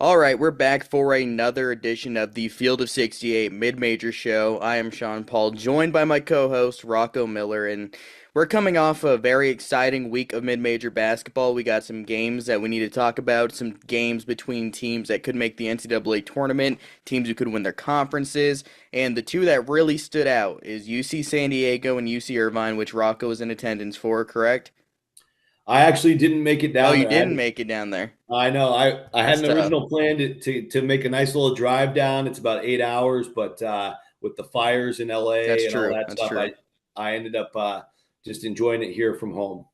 All right, we're back for another edition of the Field of 68 Mid-Major Show. I am Sean Paul, joined by my co-host Rocco Miller, and we're coming off a very exciting week of mid-major basketball. We got some games that we need to talk about, some games between teams that could make the NCAA tournament, teams who could win their conferences, and the two that really stood out is UC San Diego and UC Irvine, which Rocco was in attendance for, correct? I actually didn't make it Oh, down you there. didn't make it down there. I know. I had That's an tough. original plan to make a nice little drive down. It's about 8 hours, but with the fires in That's LA and all true. that That's stuff, true. I ended up just enjoying it here from home.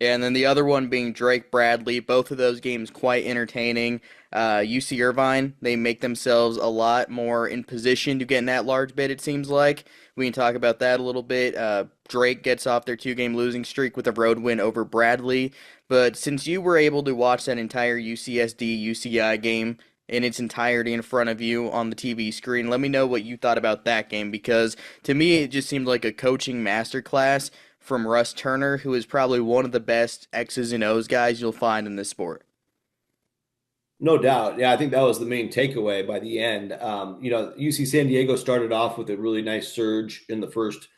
Yeah, and then the other one being Drake Bradley. Both of those games quite entertaining. UC Irvine, they make themselves a lot more in position to get in that large bid, it seems like. We can talk about that a little bit. Drake gets off their two-game losing streak with a road win over Bradley. But since you were able to watch that entire UCSD UCI game in its entirety in front of you on the TV screen, let me know what you thought about that game because to me it just seemed like a coaching masterclass from Russ Turner, who is probably one of the best X's and O's guys you'll find in this sport. No doubt. Yeah, I think that was the main takeaway by the end. UC San Diego started off with a really nice surge in the first,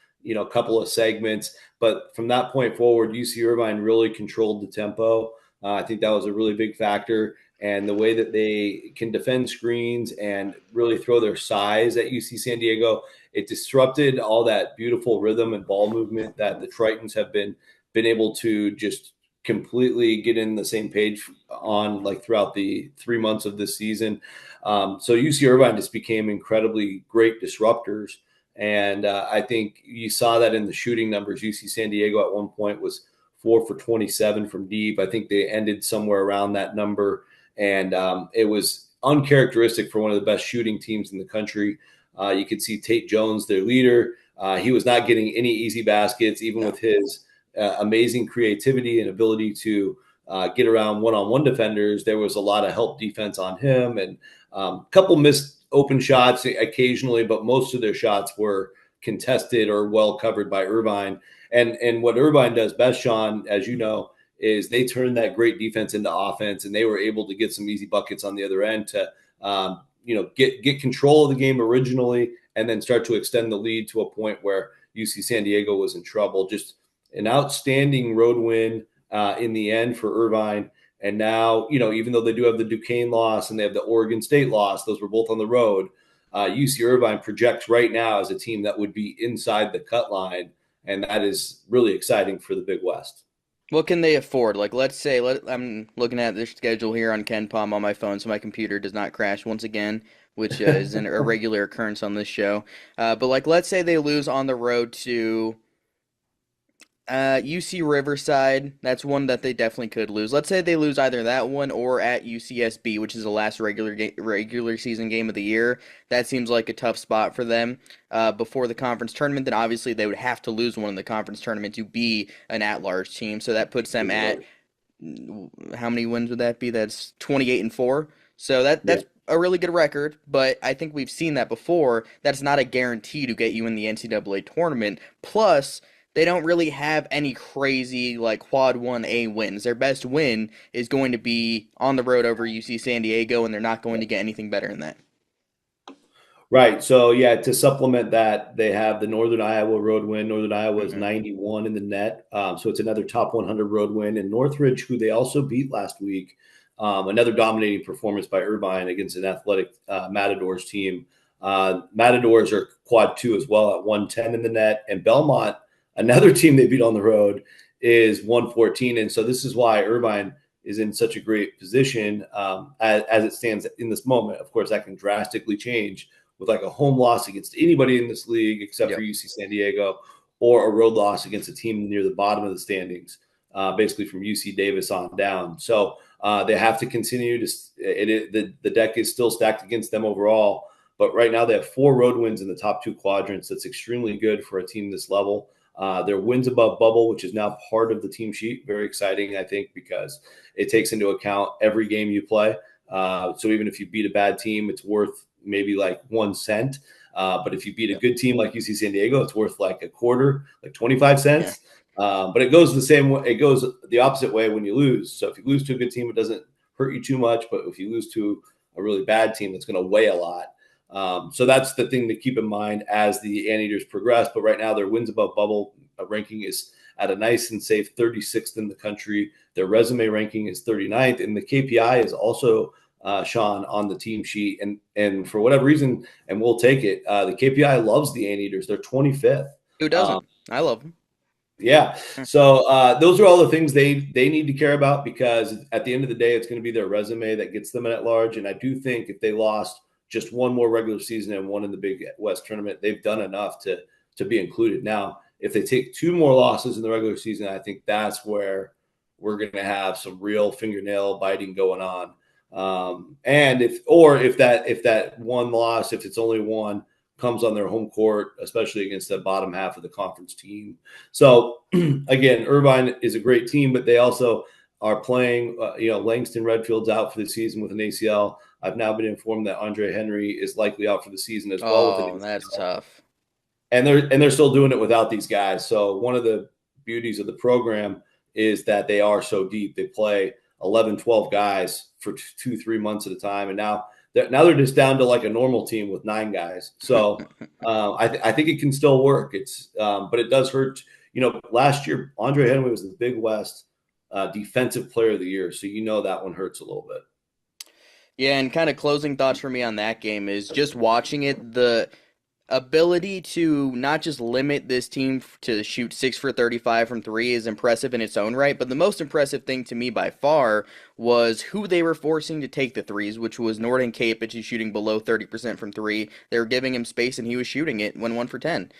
couple of segments. But from that point forward, UC Irvine really controlled the tempo. I think that was a really big factor. And the way that they can defend screens and really throw their size at UC San Diego, it disrupted all that beautiful rhythm and ball movement that the Tritons have been able to just completely get in the same page on like throughout the 3 months of this season. So UC Irvine just became incredibly great disruptors. And I think you saw that in the shooting numbers. UC San Diego at one point was 4 for 27 from deep. I think they ended somewhere around that number. And it was uncharacteristic for one of the best shooting teams in the country. You could see Tate Jones, their leader. He was not getting any easy baskets, even No. with his amazing creativity and ability to get around one-on-one defenders. There was a lot of help defense on him, and a couple missed open shots occasionally, but most of their shots were contested or well covered by Irvine. And what Irvine does best, Sean, as you know, is they turn that great defense into offense, and they were able to get some easy buckets on the other end to get control of the game originally, and then start to extend the lead to a point where UC San Diego was in trouble. Just an outstanding road win in the end for Irvine. And now, even though they do have the Duquesne loss and they have the Oregon State loss, those were both on the road. UC Irvine projects right now as a team that would be inside the cut line. And that is really exciting for the Big West. What can they afford? Like, let's say, I'm looking at their schedule here on Ken Palm on my phone, so my computer does not crash once again, which is a regular occurrence on this show. But like, let's say they lose on the road to UC Riverside, that's one that they definitely could lose. Let's say they lose either that one or at UCSB, which is the last regular season game of the year. That seems like a tough spot for them before the conference tournament. Then obviously they would have to lose one in the conference tournament to be an at-large team. So that puts them at how many wins would that be? That's 28-4. So Yeah. that's a really good record, but I think we've seen that before. That's not a guarantee to get you in the NCAA tournament. Plus, they don't really have any crazy like quad 1A wins. Their best win is going to be on the road over UC San Diego, and they're not going to get anything better than that. Right. So, yeah, to supplement that, they have the Northern Iowa road win. Northern Iowa is Hmm. 91 in the net. So it's another top 100 road win. And Northridge, who they also beat last week, another dominating performance by Irvine against an athletic Matadors team. Matadors are quad two as well at 110 in the net. And Belmont, another team they beat on the road, is 114. And so this is why Irvine is in such a great position as it stands in this moment. Of course, that can drastically change with like a home loss against anybody in this league except for Yep. UC San Diego, or a road loss against a team near the bottom of the standings, basically from UC Davis on down. So they have to continue to. The deck is still stacked against them overall, but right now they have 4 road wins in the top 2 quadrants. That's extremely good for a team this level. Their wins above bubble, which is now part of the team sheet, very exciting, I think, because it takes into account every game you play. So even if you beat a bad team, it's worth maybe like 1 cent. But if you beat a Yep. good team like UC San Diego, it's worth like a quarter, like 25 Yeah. cents. But it goes the same way. It goes the opposite way when you lose. So if you lose to a good team, it doesn't hurt you too much. But if you lose to really bad team that's going to weigh a lot. So that's the thing to keep in mind as the Anteaters progress. But right now, their wins above bubble ranking is at a nice and safe 36th in the country. Their resume ranking is 39th, and the KPI is also Sean on the team sheet. And for whatever reason, and we'll take it. The KPI loves the Anteaters. They're 25th. Who doesn't? I love them. Yeah. So those are all the things they need to care about, because at the end of the day, it's going to be their resume that gets them at large. And I do think if they lost just one more regular season and one in the Big West tournament, they've done enough to be included. Now, if they take two more losses in the regular season, I think that's where we're going to have some real fingernail biting going on. And if that one loss, if it's only one, comes on their home court, especially against the bottom half of the conference team. So again, Irvine is a great team, but they also are playing, Langston Redfield's out for the season with an ACL. I've now been informed that Andre Henry is likely out for the season as well with an Oh, ACL. that's tough. And they're still doing it without these guys. So one of the beauties of the program is that they are so deep. They play 11, 12 guys for 2-3 months at a time. And now they're just down to like a normal team with 9 guys. So I think it can still work. But it does hurt. Last year, Andre Henry was the Big West Defensive Player of the Year. So that one hurts a little bit. Yeah, and kind of closing thoughts for me on that game is just watching it, the ability to not just limit this team to shoot 6 for 35 from three is impressive in its own right, but the most impressive thing to me by far was who they were forcing to take the threes, which was Norden Capich, who's shooting below 30% from three. They were giving him space and he was shooting it when 1 for 10.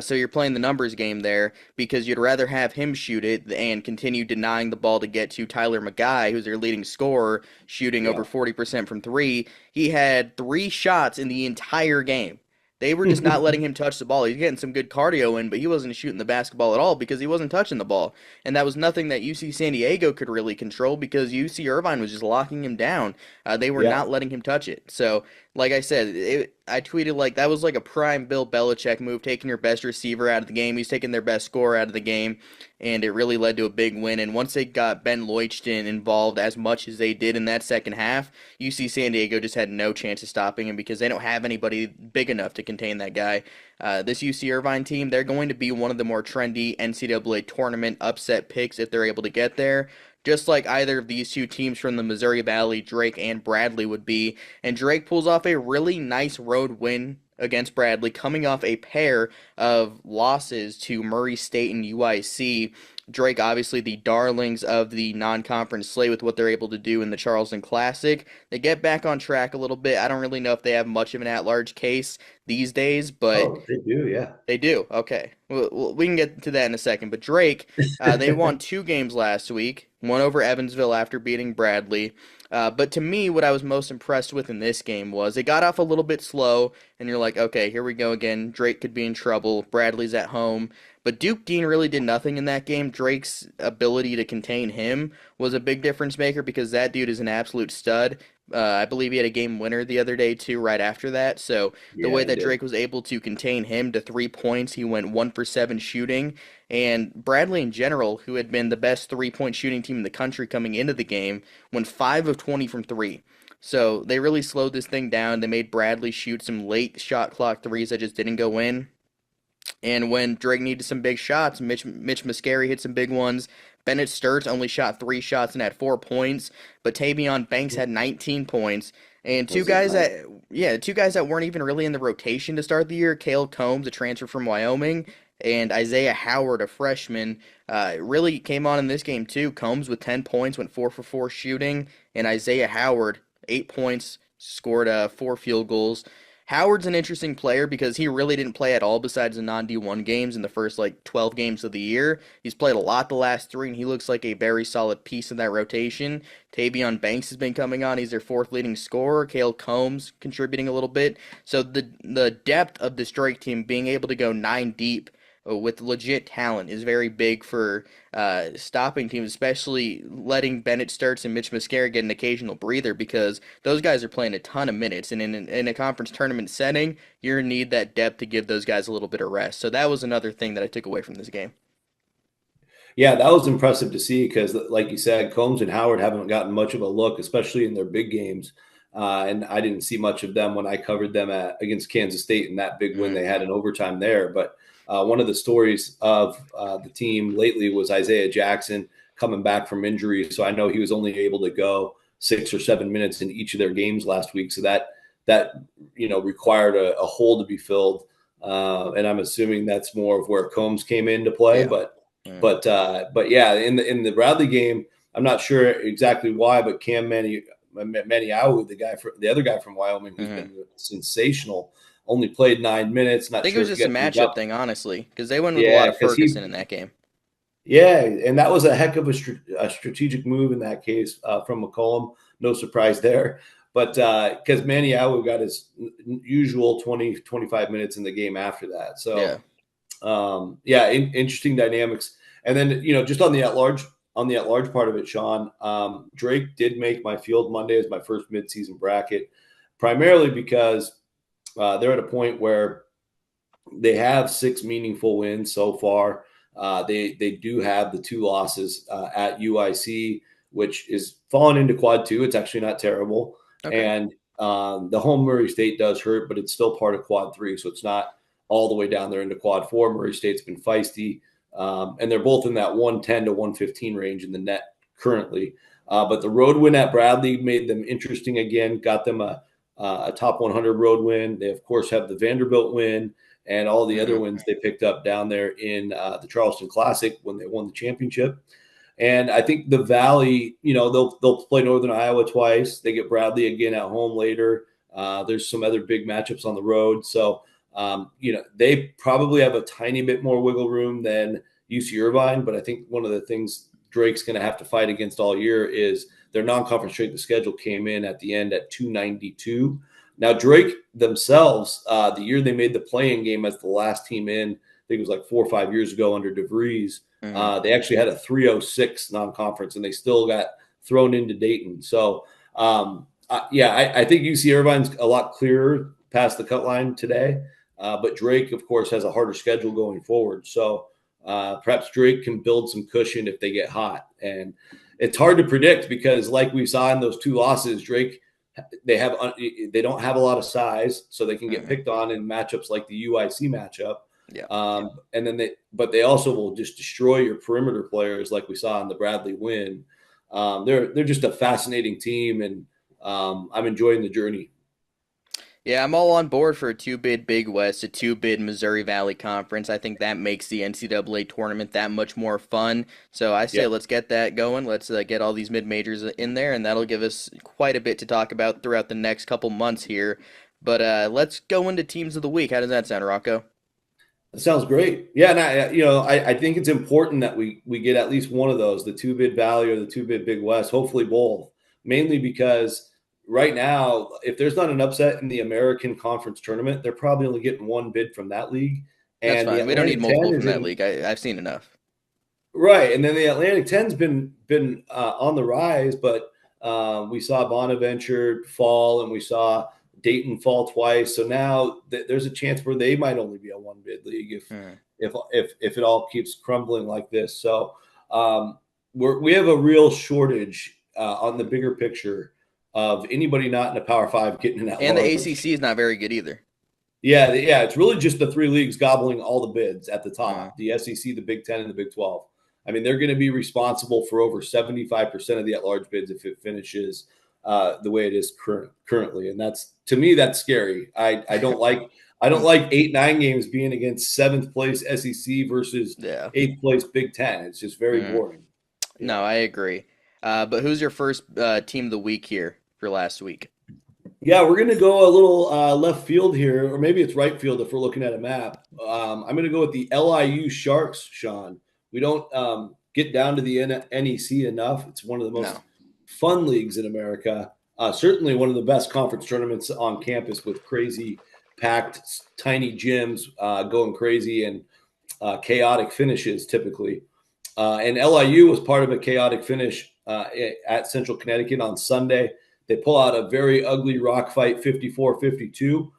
So you're playing the numbers game there because you'd rather have him shoot it and continue denying the ball to get to Tyler McGuy, who's their leading scorer, shooting over 40% from three. He had 3 shots in the entire game. They were just not letting him touch the ball. He's getting some good cardio in, but he wasn't shooting the basketball at all because he wasn't touching the ball. And that was nothing that UC San Diego could really control because UC Irvine was just locking him down. They were not letting him touch it. So, like I said, I tweeted like that was like a prime Bill Belichick move, taking your best receiver out of the game. He's taking their best scorer out of the game, and it really led to a big win. And once they got Ben Leuchten involved as much as they did in that second half, UC San Diego just had no chance of stopping him because they don't have anybody big enough to contain that guy. This UC Irvine team, they're going to be one of the more trendy NCAA tournament upset picks if they're able to get there, just like either of these two teams from the Missouri Valley, Drake and Bradley, would be. And Drake pulls off a really nice road win against Bradley, coming off a pair of losses to Murray State and UIC. Drake, obviously the darlings of the non-conference slate with what they're able to do in the Charleston Classic. They get back on track a little bit. I don't really know if they have much of an at-large case these days, but they do, yeah. they do. Okay. Well, we can get to that in a second. But Drake, they won 2 games last week, one over Evansville after beating Bradley. But to me, what I was most impressed with in this game was it got off a little bit slow, and you're like, okay, here we go again. Drake could be in trouble. Bradley's at home. But Duke Dean really did nothing in that game. Drake's ability to contain him was a big difference maker because that dude is an absolute stud. I believe he had a game winner the other day, too, right after that. So the way that Drake was able to contain him to 3 points, he went 1 for 7 shooting. And Bradley, in general, who had been the best 3-point shooting team in the country coming into the game, went 5 of 20 from 3. So they really slowed this thing down. They made Bradley shoot some late shot clock threes that just didn't go in. And when Drake needed some big shots, Mitch Muscari hit some big ones. Bennett Sturts only shot 3 shots and had 4 points, but Tavion Banks had 19 points. And two guys that weren't even really in the rotation to start the year, Cale Combs, a transfer from Wyoming, and Isaiah Howard, a freshman, really came on in this game too. Combs with 10 points, went 4 for 4 shooting, and Isaiah Howard, 8 points, scored 4 field goals. Howard's an interesting player because he really didn't play at all besides the non-D1 games in the first 12 games of the year. He's played a lot the last 3, and he looks like a very solid piece in that rotation. Tavion Banks has been coming on. He's their 4th leading scorer. Cale Combs contributing a little bit. So the depth of this Drake team being able to go 9 deep with legit talent is very big for stopping teams, especially letting Bennett Sturts and Mitch Muscari get an occasional breather because those guys are playing a ton of minutes. And in a conference tournament setting, you're going to need that depth to give those guys a little bit of rest. So that was another thing that I took away from this game. Yeah, that was impressive to see because, like you said, Combs and Howard haven't gotten much of a look, especially in their big games. And I didn't see much of them when I covered them against Kansas State in that big win Mm. they had in overtime there. But one of the stories of the team lately was Isaiah Jackson coming back from injury. So I know he was only able to go 6 or 7 minutes in each of their games last week. So that required a hole to be filled. And I'm assuming that's more of where Combs came into play. Yeah. But yeah, in the Bradley game, I'm not sure exactly why, but Cam Maniau, the other guy from Wyoming, who's Mm-hmm. been sensational, only played 9 minutes. I Not think it sure was if he just a got moved matchup up. thing, honestly, because they went with a lot Yeah, of Ferguson in that game. yeah, and that was a heck of a strategic move in that case from McCollum. No surprise there. But because Maniau got his usual 25 minutes in the game after that. Yeah. So, yeah, interesting dynamics. And then, just on the at-large part of it, Sean, Drake did make my Field Monday as my first midseason bracket, primarily because they're at a point where they have 6 meaningful wins so far. They do have the 2 losses at UIC, which is falling into quad 2. It's actually not terrible, Okay. and the home Murray State does hurt, but it's still part of quad 3, so it's not all the way down there into quad 4. Murray State's been feisty, and they're both in that 110 to 115 range in the net currently. But the road win at Bradley made them interesting again. Got them a top 100 road win. They of course have the Vanderbilt win and all the other Mm-hmm. wins they picked up down there in the Charleston Classic when they won the championship. And I think the Valley, they'll play Northern Iowa twice. They get Bradley again at home later. There's some other big matchups on the road. So, they probably have a tiny bit more wiggle room than UC Irvine. But I think one of the things Drake's going to have to fight against all year is their non-conference strength of schedule came in at the end at 292. Now, Drake themselves, the year they made the playing game as the last team in, I think it was like 4 or 5 years ago under DeVries, Mm-hmm. they actually had a 306 non-conference, and they still got thrown into Dayton. So, I think UC Irvine's a lot clearer past the cut line today. But Drake, of course, has a harder schedule going forward. So perhaps Drake can build some cushion if they get hot. And it's hard to predict because, like we saw in those 2 losses, Drake – they don't have a lot of size, so they can get Mm-hmm. picked on in matchups like the UIC matchup. Yeah. And then they also will just destroy your perimeter players, like we saw in the Bradley win. They're just a fascinating team, and I'm enjoying the journey. Yeah, I'm all on board for a 2-bid Big West, a 2-bid Missouri Valley Conference. I think that makes the NCAA tournament that much more fun. So I say Yeah, let's get that going. Let's get all these mid-majors in there, and that'll give us quite a bit to talk about throughout the next couple months here. But let's go into teams of the week. How does that sound, Rocco? that sounds great. Yeah, and I think it's important that we get at least one of those, the 2-bid Valley or the 2-bid Big West, hopefully both, mainly because right now, if there's not an upset in the American Conference tournament, they're probably only getting one bid from that league. That's And the fine. We don't need Atlantic 10 multiple from is that in league. I've seen enough. right. And then the Atlantic 10's been on the rise, but we saw Bonaventure fall and we saw Dayton fall twice. So now there's a chance where they might only be a one bid league Mm. if it all keeps crumbling like this. So we have a real shortage on the bigger picture of anybody not in a Power Five getting in that And the large. ACC is not very good either. Yeah, it's really just the 3 leagues gobbling all the bids at the Mm. top: the SEC, the Big Ten, and the Big 12. I mean, they're going to be responsible for over 75% of the at-large bids if it finishes the way it is currently, and to me that's scary. I don't like 8-9 games being against 7th place SEC versus Yeah. 8th place Big Ten. It's just very Mm. boring. No, Yeah. I agree. But who's your first team of the week here for last week? Yeah, we're going to go a little left field here, or maybe it's right field if we're looking at a map. I'm going to go with the LIU Sharks, Sean. We don't get down to the NEC enough. It's one of the most No. fun leagues in America. Certainly one of the best conference tournaments on campus with crazy packed, tiny gyms going crazy and chaotic finishes typically. And LIU was part of a chaotic finish at Central Connecticut on Sunday. They pull out a very ugly rock fight, 54-52.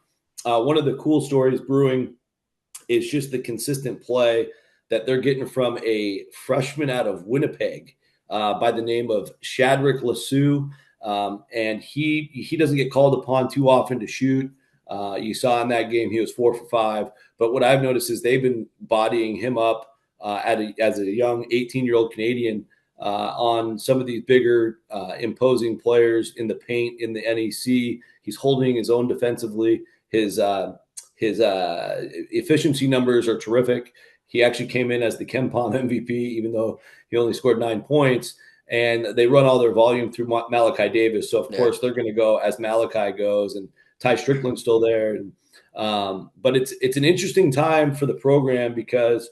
One of the cool stories brewing is just the consistent play that they're getting from a freshman out of Winnipeg by the name of Shadrick Lasue. And he doesn't get called upon too often to shoot. You saw in that game he was 4 for 5. But what I've noticed is they've been bodying him up as a young 18-year-old Canadian on some of these bigger, imposing players in the paint in the NEC. He's holding his own defensively. His efficiency numbers are terrific. He actually came in as the KenPom MVP, even though he only scored 9 points. And they run all their volume through Malachi Davis. So, of course, they're going to go as Malachi goes. And Ty Strickland's still there. And, but it's an interesting time for the program because,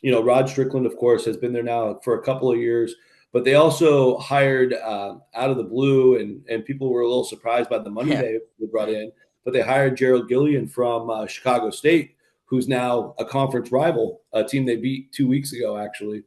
Rod Strickland, of course, has been there now for a couple of years. But they also hired out of the blue, and people were a little surprised by the money they brought in. But they hired Gerald Gillian from Chicago State, who's now a conference rival, a team they beat 2 weeks ago, actually.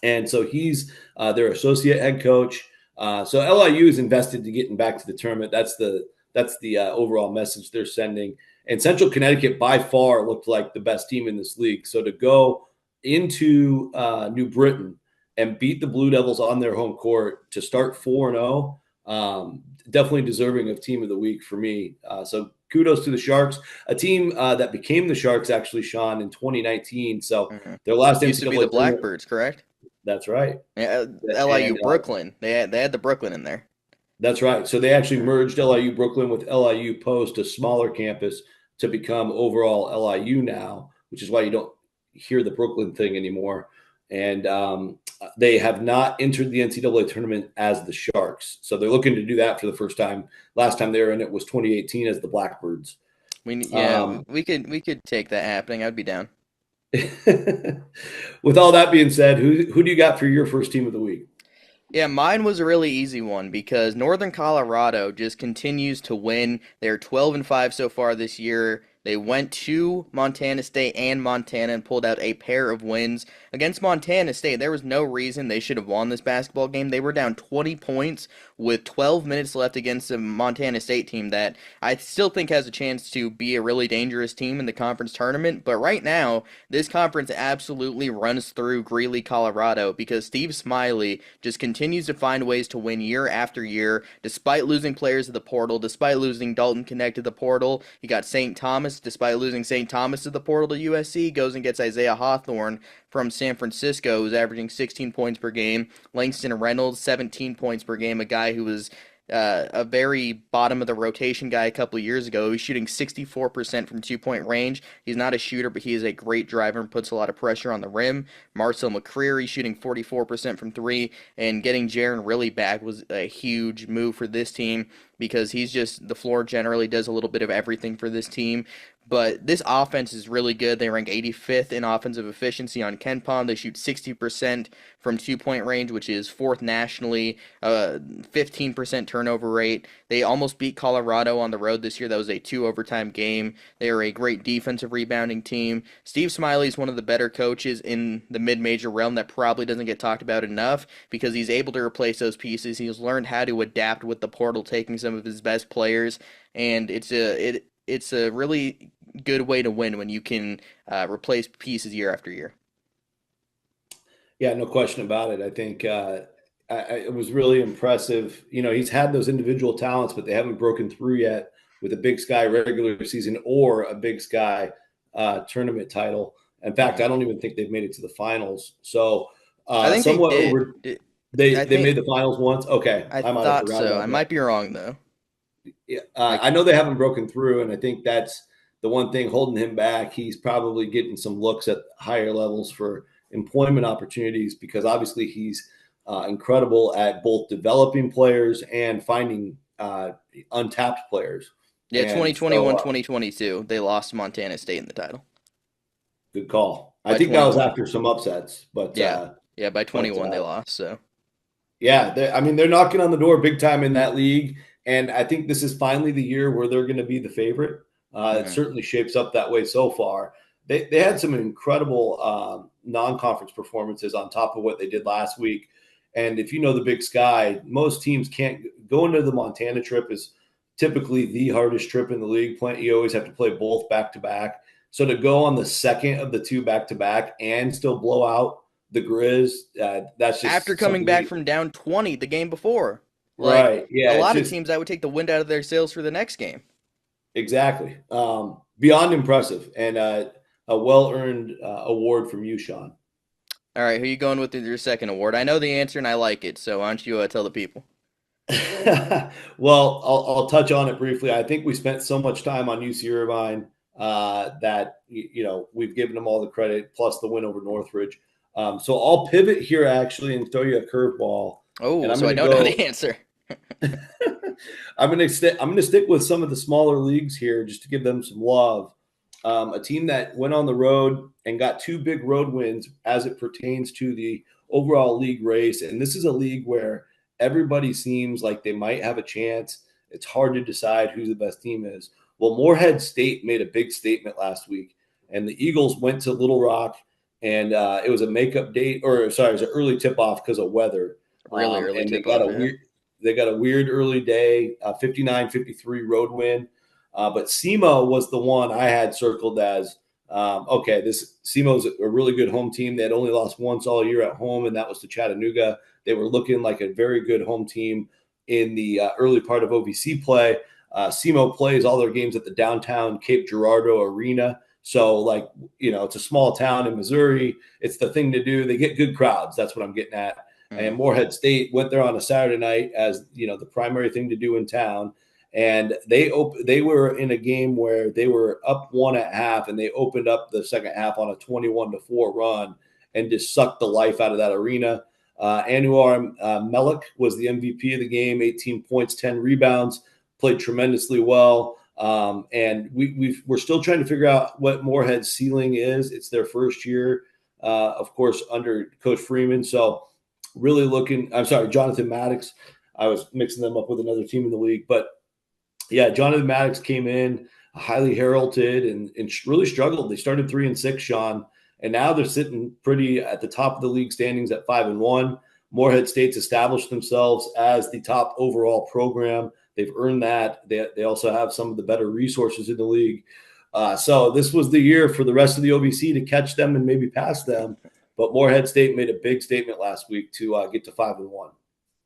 And so he's their associate head coach. So LIU is invested to getting back to the tournament. That's the overall message they're sending. And Central Connecticut by far looked like the best team in this league. So to go into New Britain and beat the Blue Devils on their home court to start 4-0, definitely deserving of team of the week for me. So kudos to the Sharks, a team that became the Sharks actually, Sean, in 2019. So their last used to be the Blackbirds, correct? That's right. Yeah, LIU Brooklyn. They had the Brooklyn in there. That's right. So they actually merged LIU Brooklyn with LIU Post, a smaller campus, to become overall LIU now, which is why you don't hear the Brooklyn thing anymore. And they have not entered the NCAA tournament as the Sharks. So they're looking to do that for the first time. Last time they were in it was 2018 as the Blackbirds. We could take that happening. I'd be down. With all that being said, who do you got for your first team of the week? Yeah, mine was a really easy one because Northern Colorado just continues to win. They're 12-5 so far this year. They went to Montana State and Montana and pulled out a pair of wins. Against Montana State, there was no reason they should have won this basketball game. They were down 20 points with 12 minutes left against a Montana State team that I still think has a chance to be a really dangerous team in the conference tournament. But right now, this conference absolutely runs through Greeley, Colorado, because Steve Smiley just continues to find ways to win year after year, despite losing players to the portal, despite losing Dalton Connect to the portal. You got St. Thomas. Despite losing St. Thomas to the portal to USC, goes and gets Isaiah Hawthorne from San Francisco, who's averaging 16 points per game. Langston Reynolds, 17 points per game, a guy who was a very bottom of the rotation guy a couple of years ago. He's shooting 64% from 2-point range. He's not a shooter, but he is a great driver and puts a lot of pressure on the rim. Marcel McCreary shooting 44% from 3, and getting Jaron really back was a huge move for this team because he's just, the floor generally does a little bit of everything for this team. But this offense is really good. They rank 85th in offensive efficiency on KenPom. They shoot 60% from 2-point range, which is 4th nationally, 15% turnover rate. They almost beat Colorado on the road this year. That was a 2-overtime game. They are a great defensive rebounding team. Steve Smiley is one of the better coaches in the mid-major realm that probably doesn't get talked about enough because he's able to replace those pieces. He's learned how to adapt with the portal, taking some of his best players, and it's a really good way to win when you can replace pieces year after year. Yeah, no question about it. I think it was really impressive. He's had those individual talents, but they haven't broken through yet with a Big Sky regular season or a Big Sky tournament title. In fact, I don't even think they've made it to the finals. So I think somewhat they did. over. They made the finals once. Okay, I thought so. I might be wrong though. Yeah, I know they haven't broken through, and I think that's the one thing holding him back. He's probably getting some looks at higher levels for employment opportunities because obviously he's incredible at both developing players and finding untapped players. Yeah, 2021, 2022, they lost Montana State in the title. Good call. I think that was after some upsets, but yeah, by 21 they lost. So yeah, they're knocking on the door big time in that league. And I think this is finally the year where they're going to be the favorite. It certainly shapes up that way so far. They had some incredible non-conference performances on top of what they did last week. And if you know the Big Sky, most teams can't go into the Montana trip is typically the hardest trip in the league. You always have to play both back-to-back. So to go on the second of the two back-to-back and still blow out the Grizz, that's just after coming back from down 20 the game before. Like Right. a Yeah. It's lot of just teams, that would take the wind out of their sails for the next game. exactly beyond impressive and a well earned award from you, Sean. All right, who you going with your second award? I know the answer and I like it, so why don't you tell the people? Well, I'll touch on it briefly. I think we spent so much time on UC Irvine that we've given them all the credit plus the win over Northridge. So I'll pivot here actually and throw you a curveball, and Oh, I'm so going I to don't know the go. answer. I'm going to stick with some of the smaller leagues here just to give them some love. A team that went on the road and got two big road wins as it pertains to the overall league race, and this is a league where everybody seems like they might have a chance. It's hard to decide who the best team is. Well, Morehead State made a big statement last week, and the Eagles went to Little Rock, and it was a makeup date, or sorry, it was an early tip off because of weather. Really early And tip off, yeah. they got a weird early day, 59-53 road win. But SEMO was the one I had circled as okay. This SEMO's a really good home team. They had only lost once all year at home, and that was to Chattanooga. They were looking like a very good home team in the early part of OVC play. SEMO plays all their games at the downtown Cape Girardeau Arena. So, like, it's a small town in Missouri. It's the thing to do. They get good crowds. That's what I'm getting at. Mm. And Morehead State went there on a Saturday night as the primary thing to do in town. And they were in a game where they were up one at half, and they opened up the second half on a 21-4 run and just sucked the life out of that arena. Anwar Melik was the MVP of the game, 18 points, 10 rebounds, played tremendously well. And we're still trying to figure out what Morehead's ceiling is. It's their first year, of course, under Coach Freeman. So really I'm sorry, Jonathan Maddox. I was mixing them up with another team in the league. But yeah, Jonathan Maddox came in highly heralded and really struggled. They started 3-6, Sean, and now they're sitting pretty at the top of the league standings at 5-1. Morehead State's established themselves as the top overall program. They've earned that. They also have some of the better resources in the league. So this was the year for the rest of the OVC to catch them and maybe pass them. But Morehead State made a big statement last week to get to 5-1.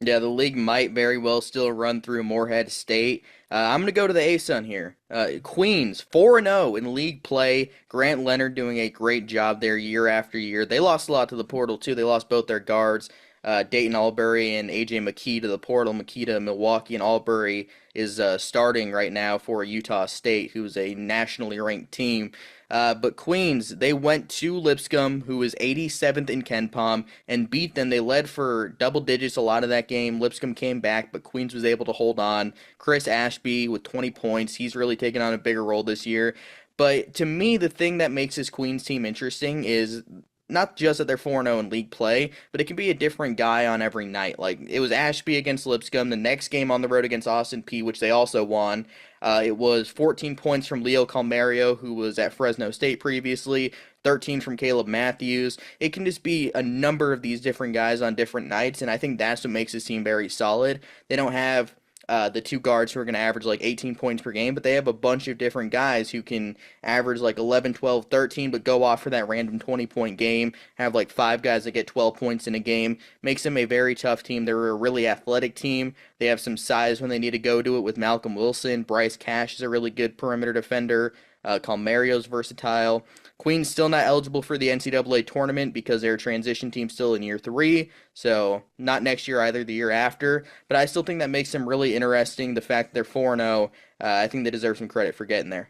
Yeah, the league might very well still run through Morehead State. I'm going to go to the ASUN here. Queens, 4-0 in league play. Grant Leonard doing a great job there year after year. They lost a lot to the portal, too. They lost both their guards, Dayton Albury and A.J. McKee to the portal. McKee to Milwaukee, and Albury is starting right now for Utah State, who's a nationally ranked team. But Queens, they went to Lipscomb, who was 87th in KenPom, and beat them. They led for double digits a lot of that game. Lipscomb came back, but Queens was able to hold on. Chris Ashby with 20 points. He's really taken on a bigger role this year. But to me, the thing that makes this Queens team interesting is not just that they're 4-0 in league play, but it can be a different guy on every night. Like, it was Ashby against Lipscomb, the next game on the road against Austin P, which they also won. It was 14 points from Leo Calmario, who was at Fresno State previously, 13 from Caleb Matthews. It can just be a number of these different guys on different nights, and I think that's what makes this team very solid. They don't have the two guards who are going to average like 18 points per game, but they have a bunch of different guys who can average like 11, 12, 13, but go off for that random 20-point game, have like five guys that get 12 points in a game. Makes them a very tough team. They're a really athletic team. They have some size when they need to go to it with Malcolm Wilson. Bryce Cash is a really good perimeter defender. Calmario's versatile. Queen's still not eligible for the NCAA tournament because they're a transition team still in year 3, so not next year either, the year after. But I still think that makes them really interesting. The fact that they're 4-0, I think they deserve some credit for getting there.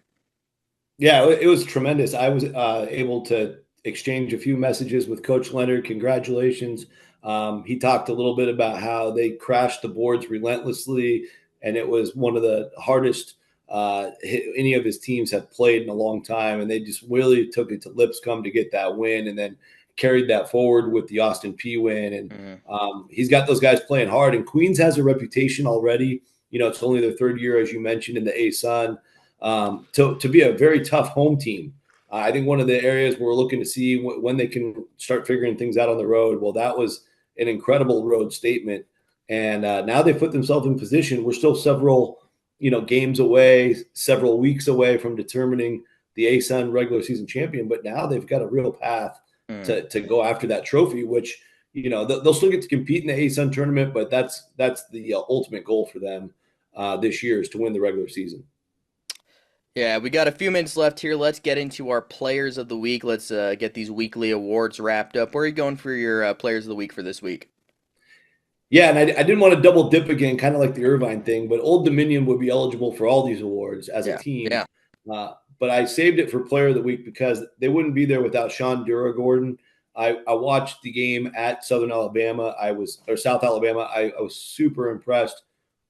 Yeah, it was tremendous. I was able to exchange a few messages with Coach Leonard. Congratulations. He talked a little bit about how they crashed the boards relentlessly, and it was one of the hardest any of his teams have played in a long time. And they just really took it to Lipscomb to get that win, and then carried that forward with the Austin P win. And he's got those guys playing hard. And Queens has a reputation already. It's only their third year, as you mentioned, in the ASUN. To be a very tough home team. I think one of the areas we're looking to see when they can start figuring things out on the road. Well, that was an incredible road statement. And now they put themselves in position. We're still several, games away, several weeks away from determining the ASUN regular season champion. But now they've got a real path Mm. to go after that trophy, which, they'll still get to compete in the ASUN tournament, but that's the ultimate goal for them this year is to win the regular season. Yeah, we got a few minutes left here. Let's get into our players of the week. Let's get these weekly awards wrapped up. Where are you going for your players of the week for this week? Yeah, and I didn't want to double dip again, kind of like the Irvine thing, but Old Dominion would be eligible for all these awards as a Yeah, team. yeah. But I saved it for Player of the Week because they wouldn't be there without Sean Dura-Gordon. I watched the game at Southern Alabama. Or South Alabama. I was super impressed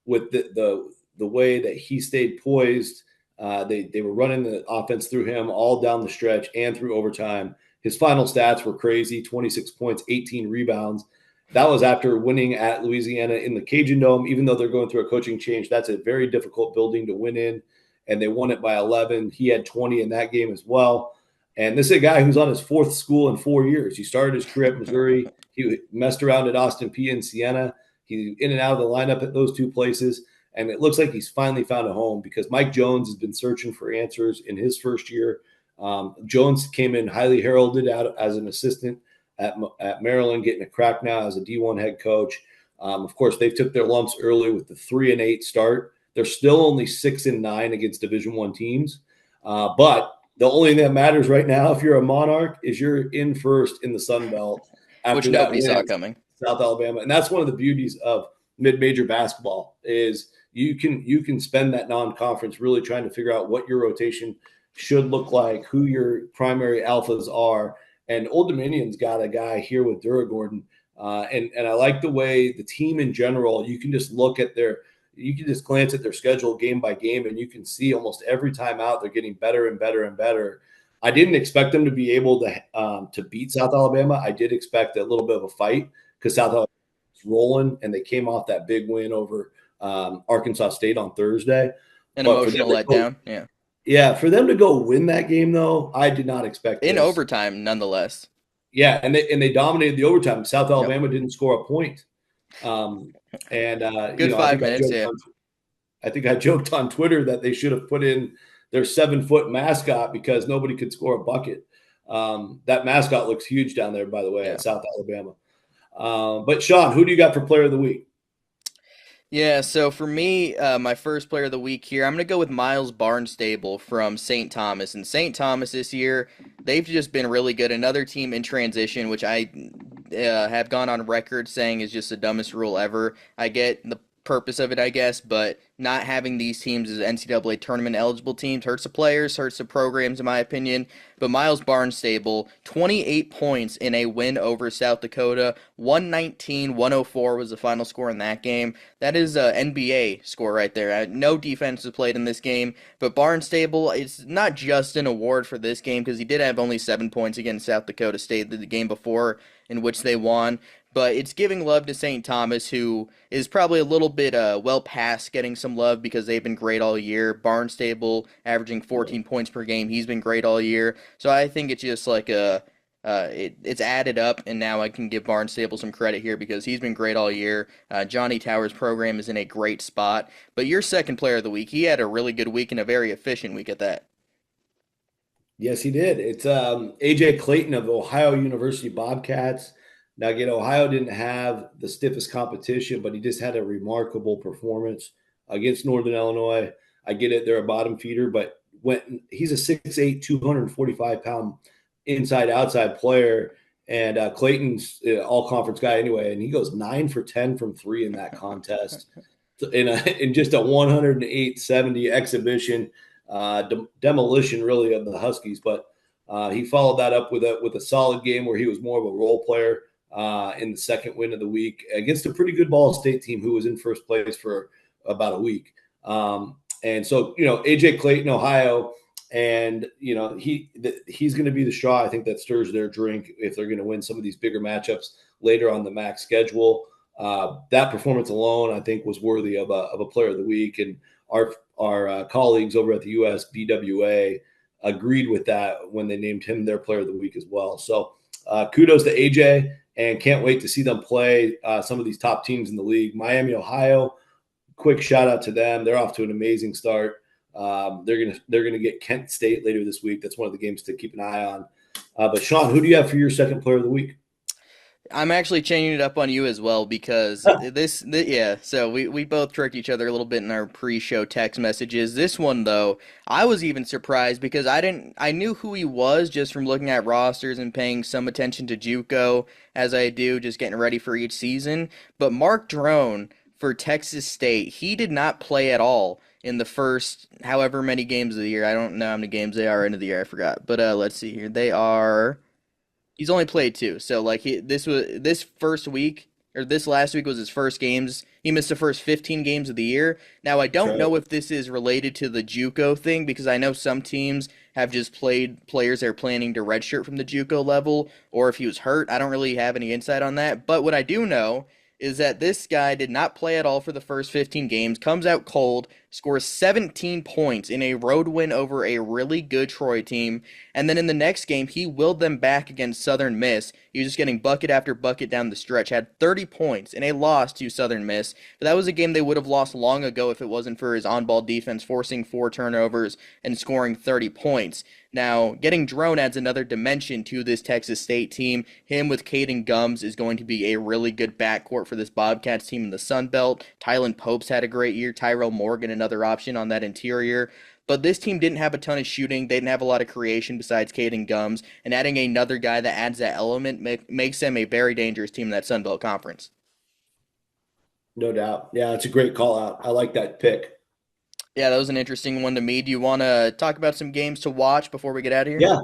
with the way that he stayed poised. They were running the offense through him all down the stretch and through overtime. His final stats were crazy: 26 points, 18 rebounds. That was after winning at Louisiana in the Cajun Dome. Even though they're going through a coaching change, that's a very difficult building to win in, and they won it by 11. He had 20 in that game as well. And this is a guy who's on his fourth school in 4 years. He started his career at Missouri. He messed around at Austin Peay and Siena. He's in and out of the lineup at those two places. And it looks like he's finally found a home because Mike Jones has been searching for answers in his first year. Jones came in highly heralded out as an assistant at Maryland, getting a crack now as a D1 head coach. Of course, they took their lumps early with the 3-8 start. They're still only 6-9 against Division I teams. But the only thing that matters right now, if you're a Monarch, is you're in first in the Sun Belt Which after that nobody saw win coming. South Alabama. And that's one of the beauties of mid-major basketball is you can spend that non-conference really trying to figure out what your rotation should look like, who your primary alphas are. And Old Dominion's got a guy here with Dura-Gordon. And I like the way the team in general, you can just glance at their schedule game by game, and you can see almost every time out they're getting better and better and better. I didn't expect them to be able to beat South Alabama. I did expect a little bit of a fight because South Alabama was rolling, and they came off that big win over Arkansas State on Thursday. An But emotional letdown. Yeah. for them to go win that game, though, I did not expect In this. overtime, nonetheless. Yeah, and they dominated the overtime. South Yep. Alabama didn't score a point. And Good I 5 minutes. Yeah. I think I joked on Twitter that they should have put in their 7-foot mascot because nobody could score a bucket. That mascot looks huge down there, by the way, Yeah. at South Alabama. But Sean, who do you got for Player of the Week? Yeah, so for me, my first player of the week here, I'm going to go with Miles Barnstable from St. Thomas. And St. Thomas this year, they've just been really good. Another team in transition, which I have gone on record saying is just the dumbest rule ever. I get the purpose of it, I guess, but not having these teams as NCAA tournament eligible teams hurts the players, hurts the programs, in my opinion. But Miles Barnstable, 28 points in a win over South Dakota. 119-104 was the final score in that game. That is a NBA score right there. No defense was played in this game, but Barnstable, it's not just an award for this game because he did have only 7 points against South Dakota State the game before in which they won. But it's giving love to St. Thomas, who is probably a little bit well past getting some love because they've been great all year. Barnstable averaging 14 points per game. He's been great all year. So I think it's just like it's added up, and now I can give Barnstable some credit here because he's been great all year. Johnny Towers' program is in a great spot. But your second player of the week, he had a really good week and a very efficient week at that. Yes, he did. It's AJ Clayton of Ohio University Bobcats. Now, again, Ohio didn't have the stiffest competition, but he just had a remarkable performance against Northern Illinois. I get it; they're a bottom feeder, but when he's a 6'8", 245-pound inside-outside player, and Clayton's all conference guy anyway, and he goes 9 for 10 from three in that contest in just a 108-70 exhibition demolition, really, of the Huskies. But he followed that up with a solid game where he was more of a role player in the second win of the week against a pretty good Ball State team who was in first place for about a week. And so, AJ Clayton, Ohio, and he's going to be the straw, I think, that stirs their drink if they're going to win some of these bigger matchups later on the MAC schedule. That performance alone, I think, was worthy of a player of the week. And our colleagues over at the USBWA agreed with that when they named him their player of the week as well. So kudos to AJ, and can't wait to see them play some of these top teams in the league. Miami, Ohio, quick shout out to them. They're off to an amazing start. They're gonna get Kent State later this week. That's one of the games to keep an eye on. But Sean, who do you have for your second player of the week? I'm actually changing it up on you as well because yeah, so we both tricked each other a little bit in our pre-show text messages. This one though, I was even surprised because I knew who he was just from looking at rosters and paying some attention to JUCO as I do just getting ready for each season, but Mark Drone for Texas State, he did not play at all in the first however many games of the year. I don't know how many games they are into the year, I forgot. But let's see here. They are He's only played two, so like this first week or this last week was his first games. He missed the first 15 games of the year. Now I That's don't right. know if this is related to the JUCO thing because I know some teams have just played players they're planning to redshirt from the JUCO level, or if he was hurt. I don't really have any insight on that. But what I do know is that this guy did not play at all for the first 15 games, comes out cold, scores 17 points in a road win over a really good Troy team, and then in the next game, he willed them back against Southern Miss. He was just getting bucket after bucket down the stretch, had 30 points in a loss to Southern Miss. But that was a game they would have lost long ago if it wasn't for his on ball defense, forcing four turnovers and scoring 30 points. Now, getting Drone adds another dimension to this Texas State team. Him with Caden Gums is going to be a really good backcourt for this Bobcats team in the Sun Belt. Tylan Pope's had a great year. Tyrell Morgan, another option on that interior. But this team didn't have a ton of shooting. They didn't have a lot of creation besides Caden Gums. And adding another guy that adds that element makes them a very dangerous team in that Sun Belt Conference. No doubt. Yeah, it's a great call out. I like that pick. Yeah, that was an interesting one to me. Do you want to talk about some games to watch before we get out of here? Yeah.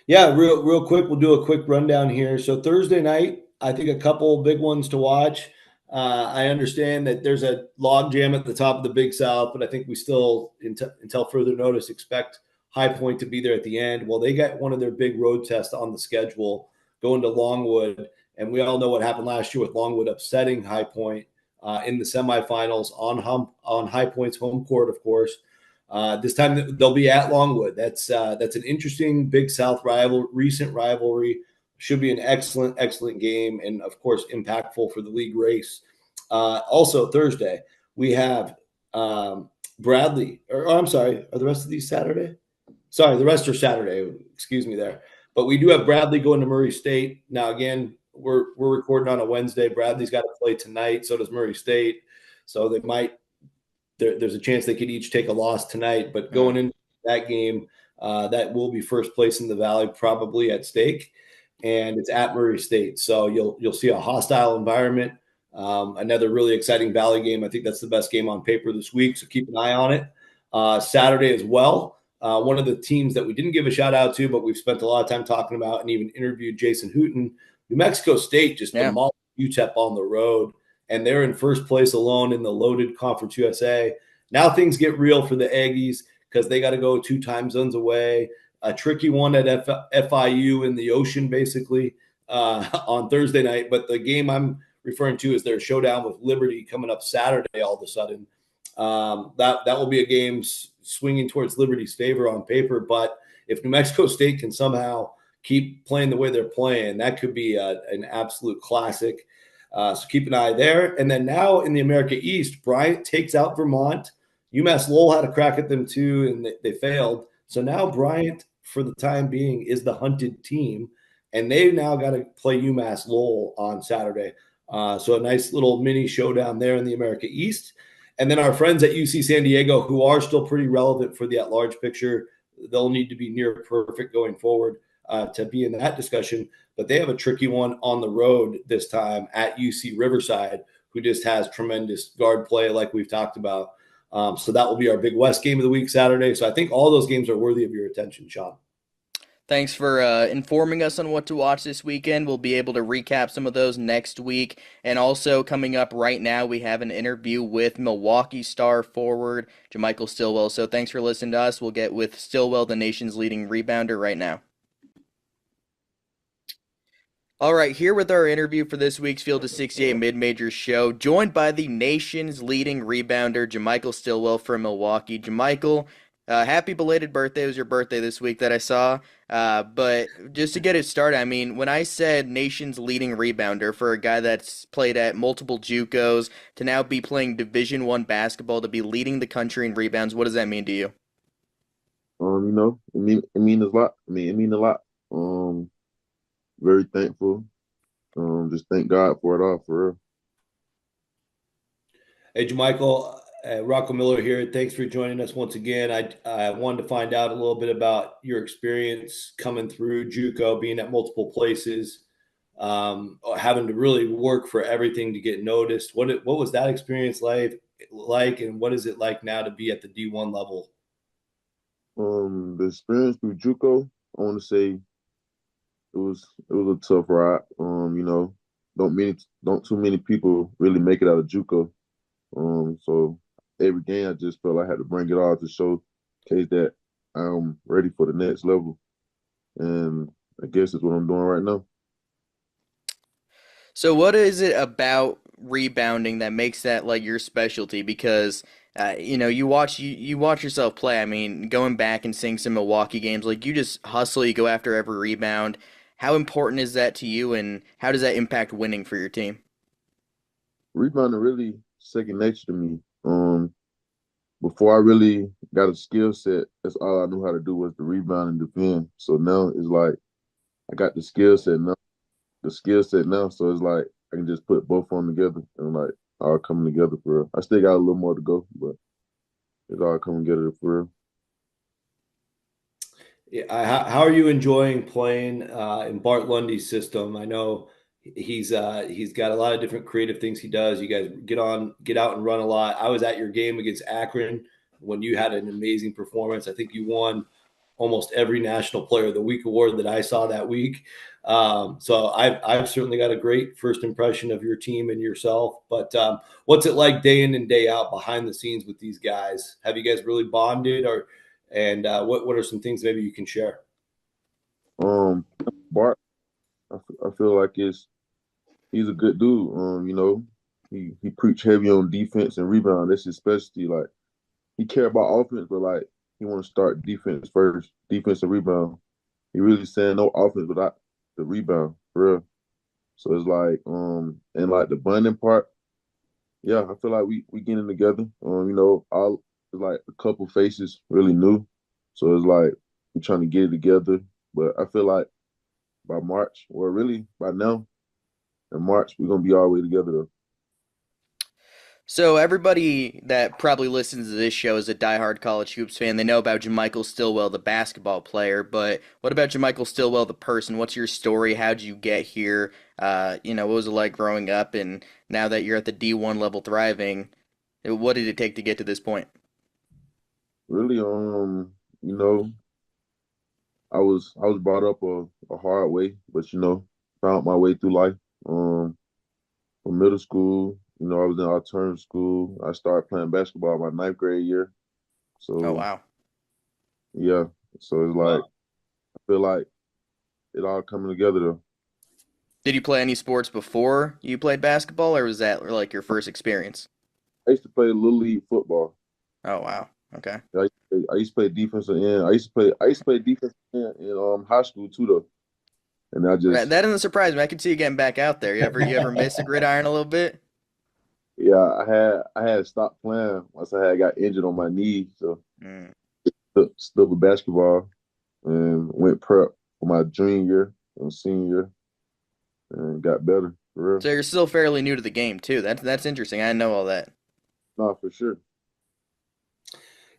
Yeah, real quick, we'll do a quick rundown here. So Thursday night, I think a couple big ones to watch. I understand that there's a log jam at the top of the Big South, but I think we still, until further notice, expect High Point to be there at the end. Well, they got one of their big road tests on the schedule going to Longwood, and we all know what happened last year with Longwood upsetting High Point in the semifinals on High Point's home court, of course. This time they'll be at Longwood. That's an interesting Big South recent rivalry. Should be an excellent game, and of course impactful for the league race. Also Thursday we have Bradley. Or I'm sorry, are the rest of these Saturday? Sorry, the rest are Saturday. Excuse me there. But we do have Bradley going to Murray State. Now again, we're recording on a Wednesday. Bradley's got to play tonight. So does Murray State. So they might there's a chance they could each take a loss tonight. But Mm. going into that game, that will be first place in the Valley probably at stake, and it's at Murray State. So you'll see a hostile environment. Another really exciting Valley game. I think that's the best game on paper this week. So keep an eye on it. Saturday as well. One of the teams that we didn't give a shout out to, but we've spent a lot of time talking about and even interviewed Jason Hooten. New Mexico State just Yeah. demolished UTEP on the road, and they're in first place alone in the loaded Conference USA. Now things get real for the Aggies because they got to go 2 time zones away. A tricky one at FIU in the ocean, basically, on Thursday night. But the game I'm referring to is their showdown with Liberty coming up Saturday all of a sudden. That will be a game swinging towards Liberty's favor on paper. But if New Mexico State can somehow keep playing the way they're playing, that could be an absolute classic. So keep an eye there. And then now in the America East, Bryant takes out Vermont. UMass Lowell had a crack at them too, and they failed. So now Bryant, for the time being, is the hunted team, and they've now got to play UMass Lowell on Saturday. So a nice little mini showdown there in the America East. And then our friends at UC San Diego, who are still pretty relevant for the at-large picture, they'll need to be near perfect going forward to be in that discussion. But they have a tricky one on the road this time at UC Riverside, who just has tremendous guard play, like we've talked about. So that will be our Big West game of the week Saturday. So I think all those games are worthy of your attention, Sean. Thanks for informing us on what to watch this weekend. We'll be able to recap some of those next week. And also, coming up right now, we have an interview with Milwaukee star forward Jamichael Stillwell. So, thanks for listening to us. We'll get with Stillwell, the nation's leading rebounder, right now. All right, here with our interview for this week's Field of 68 Mid-Major show, joined by the nation's leading rebounder, Jamichael Stillwell from Milwaukee. Jamichael, happy belated birthday. It was your birthday this week that I saw. But just to get it started, I mean, when I said nation's leading rebounder for a guy that's played at multiple JUCOs to now be playing Division I basketball, to be leading the country in rebounds, what does that mean to you? It mean a lot. I mean, it mean a lot. Very thankful. Just thank God for it all, for real. Hey, Jamichael, Rocco Miller here. Thanks for joining us once again. I wanted to find out a little bit about your experience coming through JUCO, being at multiple places, having to really work for everything to get noticed. What was that experience like, and what is it like now to be at the D1 level? The experience through JUCO, I want to say it was a tough ride. Don't too many people really make it out of JUCO. So every game I just felt I had to bring it all to show case that I'm ready for the next level. And I guess that's what I'm doing right now. So what is it about rebounding that makes that like your specialty? Because you watch yourself play. I mean, going back and seeing some Milwaukee games, like you just hustle, you go after every rebound. How important is that to you, and how does that impact winning for your team? Rebounding really second nature to me. Before I really got a skill set, that's all I knew how to do was to rebound and defend. So now it's like I got the skill set now. So it's like I can just put both of them together and like all coming together for real. I still got a little more to go, but it's all coming together for real. Yeah, how are you enjoying playing in Bart Lundy's system? I know he's got a lot of different creative things he does. You guys get out and run a lot. I was at your game against Akron when you had an amazing performance. I think you won almost every National Player of the Week award that I saw that week. So I've certainly got a great first impression of your team and yourself. But what's it like day in and day out behind the scenes with these guys? Have you guys really bonded, or and what are some things maybe you can share? Um, Bart, I feel like he's a good dude. He preach heavy on defense and rebound. That's his specialty. Like he care about offense, but like he want to start defense first, defense and rebound. He really saying no offense without the rebound, for real. So it's like, and like the bonding part, yeah, I feel like we getting together. All it's like a couple faces really new, so it's like we trying to get it together. But I feel like by March, or really by now in March, we're gonna be all the way together though. So everybody that probably listens to this show is a diehard college hoops fan. They know about Jamichael Stillwell, the basketball player, but what about Jamichael Stillwell, the person? What's your story? How'd you get here? What was it like growing up? And now that you're at the D1 level thriving, what did it take to get to this point? Really, you know, I was brought up a hard way, but found my way through life. From middle school, I was in alternative school. I started playing basketball my ninth grade year. Oh, So wow. yeah, so it's like Wow. I feel like it all coming together though. Did you play any sports before you played basketball, or was that like your first experience? I used to play little league football. Oh, wow. Okay. I used to play defensive end. I used to play defensive end in high school too though. And I That just doesn't surprise me. I could see you getting back out there. You ever miss a gridiron a little bit? yeah, I had stopped playing once I had got injured on my knee. So Mm. stuck with basketball and went prep for my junior year and senior year and got better for real. So you're still fairly new to the game too. That's interesting. I didn't know all that. No, for sure.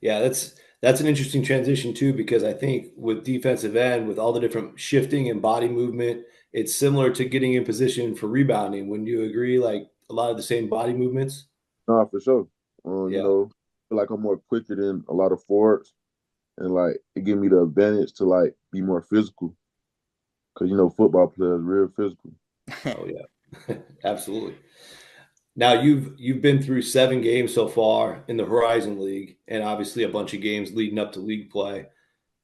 Yeah, that's an interesting transition too, because I think with defensive end, with all the different shifting and body movement, it's similar to getting in position for rebounding. When you agree, like a lot of the same body movements. No, for sure. Yeah. I feel like I'm more quicker than a lot of forwards, and like it give me the advantage to like be more physical. Cause football players real physical. Oh yeah. Absolutely. Now you've been through 7 games so far in the Horizon League, and obviously a bunch of games leading up to league play.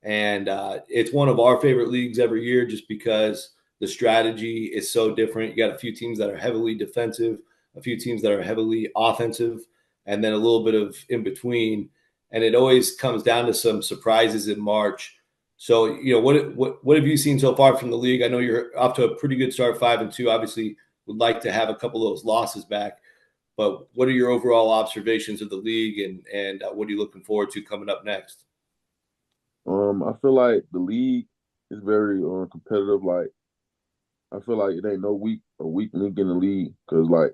And it's one of our favorite leagues every year, just because the strategy is so different. You got a few teams that are heavily defensive, a few teams that are heavily offensive, and then a little bit of in between. And it always comes down to some surprises in March. So, what have you seen so far from the league? I know you're off to a pretty good start, 5-2. Obviously, would like to have a couple of those losses back. But what are your overall observations of the league, and what are you looking forward to coming up next? I feel like the league is very competitive. Like I feel like it ain't no weak link in the league because like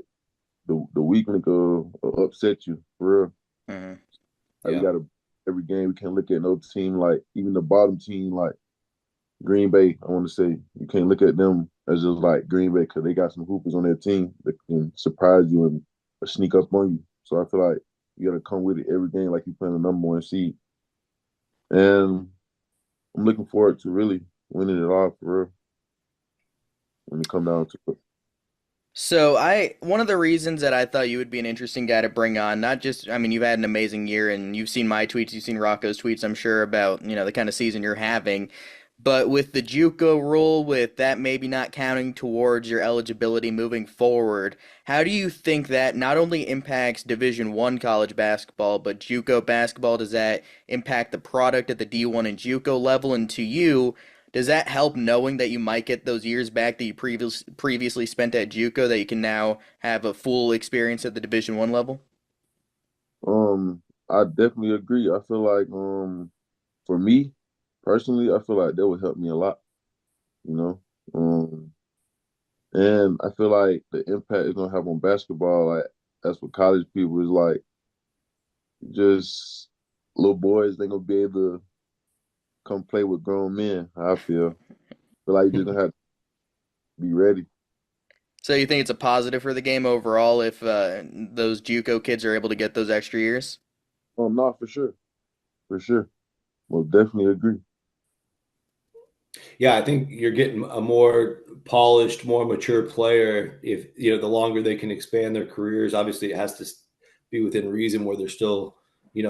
the weak link will upset you for real. Hmm. Like we Yeah. gotta every game we can't look at no team like even the bottom team like Green Bay. I want to say you can't look at them as just like Green Bay because they got some hoopers on their team that can surprise you and sneak up on you. So I feel like you gotta come with it every game like you playing the number one seed. And I'm looking forward to really winning it all for real when it come down to it. So one of the reasons that I thought you would be an interesting guy to bring on, not just, I mean, you've had an amazing year and you've seen my tweets, you've seen Rocco's tweets, I'm sure about, the kind of season you're having. But with the JUCO rule, with that maybe not counting towards your eligibility moving forward, how do you think that not only impacts Division I college basketball, but JUCO basketball? Does that impact the product at the D1 and JUCO level? And to you, does that help knowing that you might get those years back that you previously spent at JUCO that you can now have a full experience at the Division I level? Um, I definitely agree. I feel like for me personally, I feel like that would help me a lot, you know. Um, and I feel like the impact it's gonna have on basketball, like that's what college people is like just little boys, they gonna be able to come play with grown men, I feel like you just gonna have to be ready. So you think it's a positive for the game overall if those JUCO kids are able to get those extra years? No, for sure. For sure. Well definitely agree. Yeah, I think you're getting a more polished, more mature player if the longer they can expand their careers. Obviously, it has to be within reason where they're still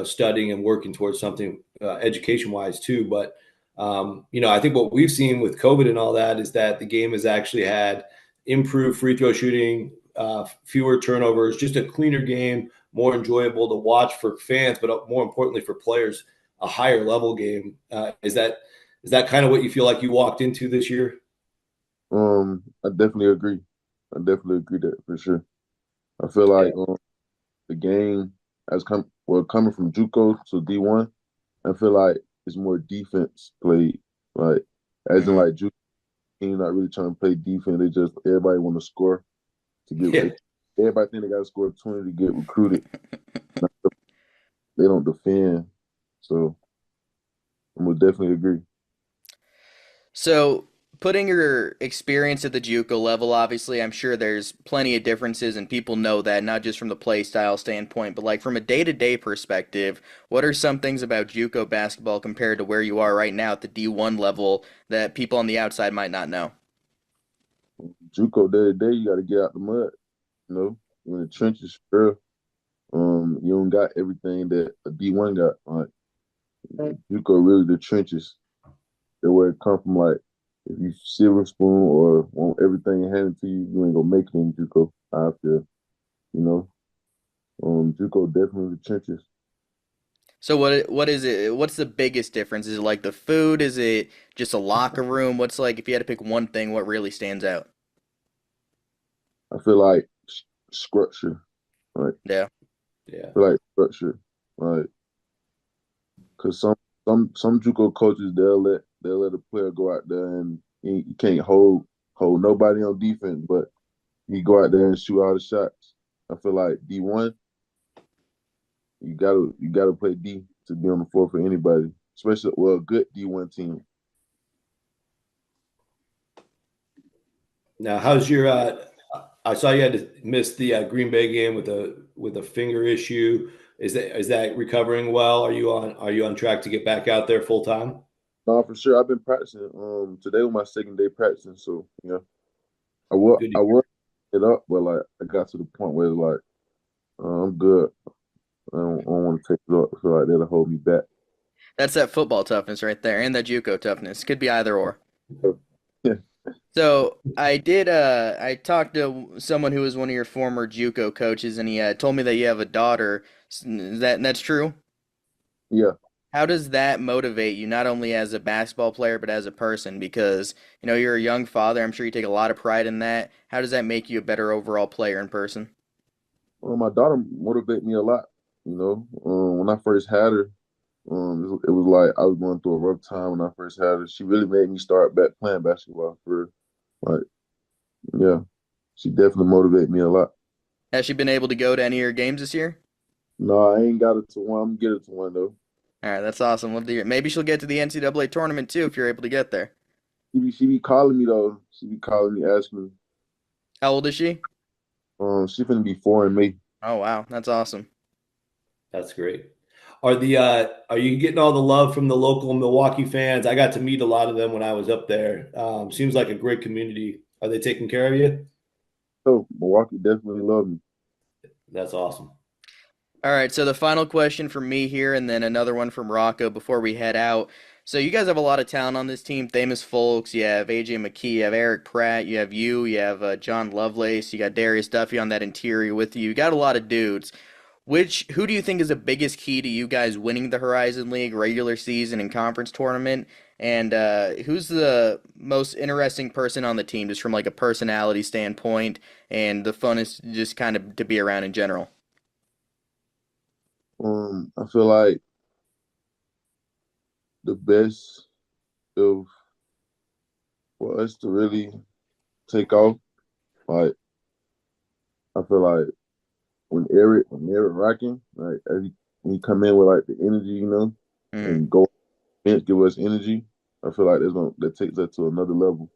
studying and working towards something education wise too. But I think what we've seen with COVID and all that is that the game has actually had improved free throw shooting, fewer turnovers, just a cleaner game, more enjoyable to watch for fans, but more importantly for players, a higher level game. Is that kind of what you feel like you walked into this year? I definitely agree. I definitely agree that for sure. I feel Yeah. like the game has coming from JUCO to D1. I feel like it's more defense played. Like as in Hmm. like JUCO team not really trying to play defense. They just everybody want to score to get Yeah. everybody think they got to score 20 to get recruited. They don't defend. So I would definitely agree. So, putting your experience at the JUCO level, obviously, I'm sure there's plenty of differences, and people know that, not just from the play style standpoint, but like from a day-to-day perspective, what are some things about JUCO basketball compared to where you are right now at the D1 level that people on the outside might not know? JUCO day to day, you got to get out the mud. You know, in the trenches, for real. You don't got everything that a D1 got. Like JUCO really the trenches. That where it come from. Like if you silver spoon or want everything handed to you, you ain't gonna make it in JUCO. I feel, you know. JUCO definitely the trenches. So what is it? What's the biggest difference? Is it like the food? Is it just a locker room? What's like if you had to pick one thing, what really stands out? I feel like structure. Like Yeah. Yeah. I feel like structure. Like because some JUCO coaches they'll let a player go out there and he can't hold nobody on defense, but he go out there and shoot all the shots. I feel like D1 you gotta play D to be on the floor for anybody, especially well a good D1 team. Now, how's your? I saw you had to miss the Green Bay game with a finger issue. Is that recovering well? Are you on track to get back out there full time? No, for sure. I've been practicing. Today was my second day practicing, so yeah, I will. Good to I hear. will it up, but like I got to the point where it's like I'm good. I don't want to take it up. I feel like that'll hold me back. That's that football toughness right there, and that JUCO toughness. Could be either or. Yeah, So I talked to someone who was one of your former JUCO coaches, and he told me that you have a daughter. That's true? yeah. How does that motivate you, not only as a basketball player, but as a person? Because, you're a young father. I'm sure you take a lot of pride in that. How does that make you a better overall player in person? Well, my daughter motivated me a lot. You know, when I first had her, it was like I was going through a rough time when I first had her. She really made me start back playing basketball for her. Yeah, she definitely motivated me a lot. Has she been able to go to any of your games this year? No, I ain't got it to one. I'm gonna get it to one though. All right, that's awesome. Love to hear. Maybe she'll get to the NCAA tournament too if you're able to get there. She be calling me though. She be calling me, asking me. How old is she? She finna be 4 in May. Oh wow, that's awesome. That's great. Are you getting all the love from the local Milwaukee fans? I got to meet a lot of them when I was up there. Seems like a great community. Are they taking care of you? So Milwaukee definitely love me. That's awesome. All right, so the final question from me here, and then another one from Rocco before we head out. So you guys have a lot of talent on this team, famous folks. You have AJ McKee, you have Eric Pratt, you have John Lovelace, you got Darius Duffy on that interior with you. You got a lot of dudes. Who do you think is the biggest key to you guys winning the Horizon League regular season and conference tournament? And who's the most interesting person on the team, just from like a personality standpoint, and the funnest just kind of to be around in general? I feel like the best of for us to really take off. Like I feel like when Eric rocking, like when he come in with like the energy, Mm-hmm. and go bench give us energy. I feel like that takes that to another level.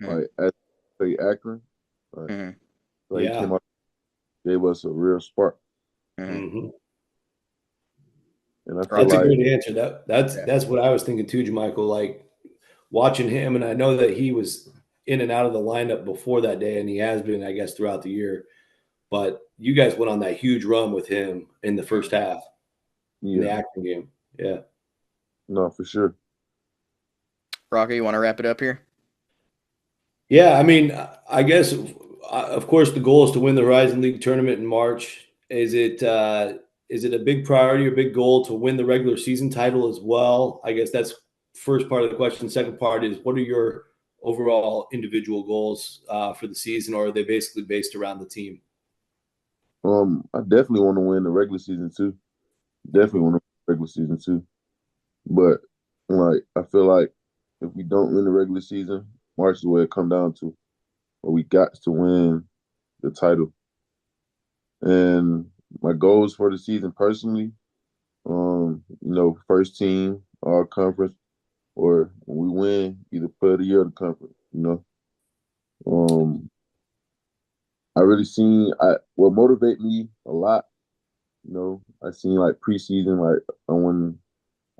Like as say Akron, like Mm-hmm. so he came Yeah. out gave us a real spark, Mm-hmm. Hmm. and I feel Rock. That's a like great answer. Yeah. That's what I was thinking too, Jamichael. Like watching him, and I know that he was in and out of the lineup before that day, and he has been, I guess, throughout the year. But you guys went on that huge run with him in the first half in the yeah, Akron game. Yeah. no for sure. Rocker, you want to wrap it up here? Yeah, I mean, I guess of course the goal is to win the Horizon League tournament in March. Is it a big priority or big goal to win the regular season title as well? I guess that's first part of the question. Second part is what are your overall individual goals for the season, or are they basically based around the team? I definitely want to win the regular season too. Definitely want to win the regular season too. But like I feel like if we don't win the regular season, March is where it come down to. But we got to win the title. And my goals for the season personally, first team, all conference, or when we win, either player of the year or the conference. Um, I really seen what motivate me a lot. I seen like preseason, like I went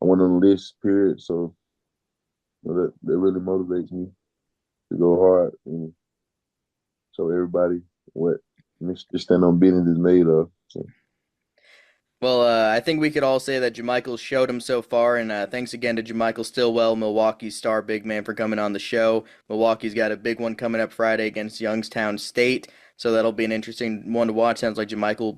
on the list period, so that really motivates me to go hard and show everybody what Mr. Stand on Business is made of. So Well, I think we could all say that Jamichael showed him so far, and thanks again to Jamichael Stillwell, Milwaukee's star big man, for coming on the show. Milwaukee's got a big one coming up Friday against Youngstown State, so that'll be an interesting one to watch. Sounds like Jamichael